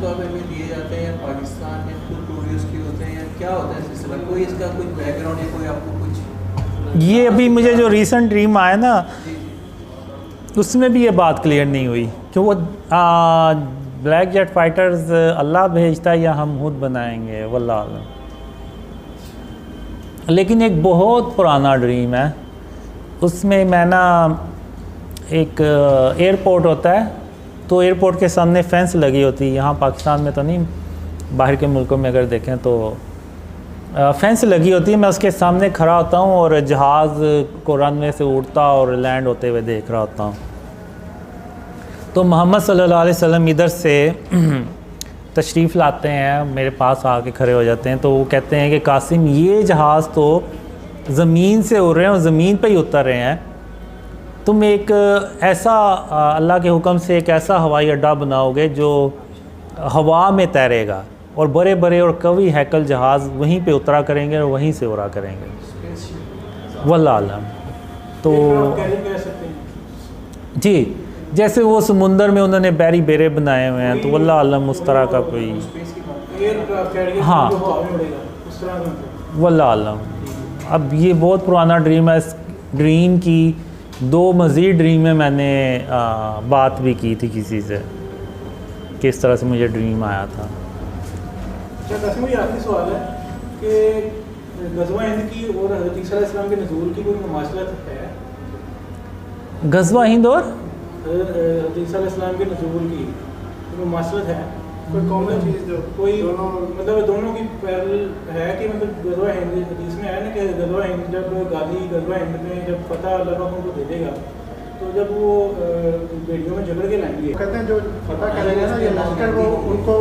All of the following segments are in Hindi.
तौर पे भी दिए जाते हैं या पाकिस्तान में खुद प्रोड्यूस किए होते हैं या क्या होता है सिलसिला? कोई इसका कुछ बैकग्राउंड या कोई आपको कुछ? ये अभी मुझे जो रीसेंट ड्रीम आया ना, उसमें भी ये बात क्लियर नहीं हुई कि वो ब्लैक जेट फाइटर्स अल्लाह भेजता है या हम खुद बनाएंगे, वल्लाह आलम। लेकिन एक बहुत पुराना ड्रीम है, उसमें मैं ना एक एयरपोर्ट होता है, तो एयरपोर्ट के सामने फेंस लगी होती है। यहाँ पाकिस्तान में तो नहीं, बाहर के मुल्कों में अगर देखें तो फेंस लगी होती है। मैं उसके सामने खड़ा होता हूँ और जहाज़ को रनवे से उड़ता और लैंड होते हुए देख रहा होता हूँ। तो मोहम्मद सल्लल्लाहु अलैहि वसल्लम इधर से तशरीफ़ लाते हैं, मेरे पास आके खड़े हो जाते हैं। तो वो कहते हैं कि कासिम, ये जहाज़ तो ज़मीन से उड़ रहे हैं और ज़मीन पे ही उतर रहे हैं, तुम एक ऐसा अल्लाह के हुक्म से एक ऐसा हवाई अड्डा बनाओगे जो हवा में तैरेगा और बड़े बड़े और कवी हैकल जहाज़ वहीं पे उतरा करेंगे और वहीं से उड़ा करेंगे, वल्लाह आलम। तो जी, जैसे वो समुंदर में उन्होंने बैरी बेरे बनाए हुए हैं, तो वल्लाह आलम उस तरह का कोई, हाँ वल्लाह आलम। अब ये बहुत पुराना ड्रीम है। इस ड्रीम की 2 मज़ीद ड्रीम में मैंने बात भी की थी किसी से, किस तरह से मुझे ड्रीम आया था। ये आखिरी सवाल है कि ग़ज़वा हिंद की और हज़रत ईसा अलैहिस्सलाम के नज़ूल की कोई मुमासलत है? ग़ज़वा हिंद और हज़रत ईसा अलैहिस्सलाम के नज़ूल की कोई मुमासलत है? कोई कॉमन चीज़ जो कोई मतलब दोनों की पैरेलल है कि मतलब ग़ज़वा हिंद हदीस में है ना कि ग़ज़वा हिंद जब गाज़ी ग़ज़वा हिंद में जब फतह अल्लाह को दे देगा, तो जब वो बेड़ियों में झगड़ के लाएंगे, कहते हैं जो फतह करेंगे ना ये लश्कर, वो उनको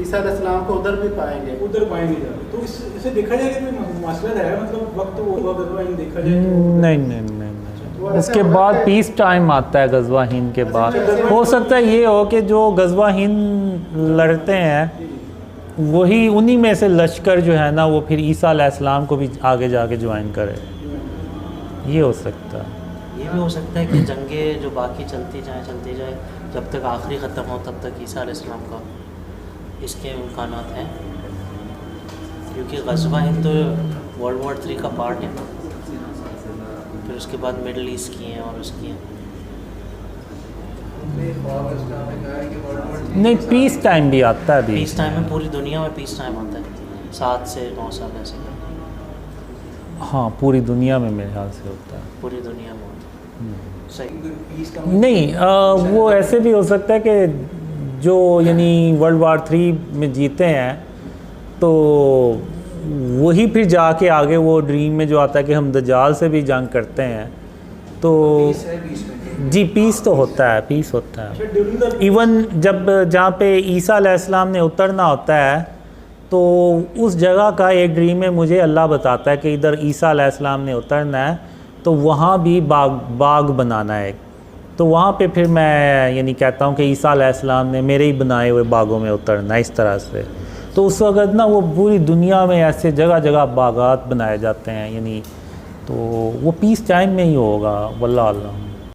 ईसा अलैहिस्सलाम को उधर भी पाएंगे, उधर पाएंगे जाके। तो इसे देखा जाए कि कोई मुमासलत है, मतलब वक्त वो ग़ज़वा हिंद देखा जाए? नहीं, उसके बाद पीस टाइम आता है ग़ज़वा हिंद के बाद। हो सकता है ये हो कि जो ग़ज़वा हिंद लड़ते हैं वही उन्हीं में से लश्कर जो है ना वो फिर ईसा अलैहिस्सलाम को भी आगे जाके ज्वाइन करे, ये हो सकता है। ये भी हो सकता है कि जंगें जो बाकी चलती जाए जब तक आखिरी ख़त्म हो तब तक ईसा अलैहिस्सलाम का, इसके इम्कानात हैं, क्योंकि ग़ज़वा हिंद तो वर्ल्ड वॉर 3 का पार्ट है ना, फिर उसके बाद मिडल ईस्ट की हैं और उसकी हैं। नहीं, पीस टाइम भी आता है। पीस टाइम में पूरी दुनिया में पीस टाइम आता है 7 से 9 साल ऐसे। हाँ, पूरी दुनिया में मेरे ख्याल से होता है, पूरी दुनिया में सही नहीं। वो ऐसे भी हो सकता है कि जो यानी वर्ल्ड वार 3 में जीते हैं तो वही फिर जाके आगे वो ड्रीम में जो आता है कि हम दज्जाल से भी जंग करते हैं, तो जी पीस तो होता है, पीस होता है। इवन जब जहाँ पे ईसा अलैहिस्सलाम ने उतरना होता है तो उस जगह का एक ड्रीम में मुझे अल्लाह बताता है कि इधर ईसा अलैहिस्सलाम ने उतरना है, तो वहाँ भी बाग बनाना है। तो वहाँ पे फिर मैं यानी कहता हूँ कि ईसा अलैहिस्सलाम ने मेरे ही बनाए हुए बागों में उतरना है, इस तरह से। तो उस वक़्त ना वो पूरी दुनिया में ऐसे जगह जगह बागात बनाए जाते हैं, यानी तो वो पीस टाइम में ही होगा, वल्लाह अल्लाह।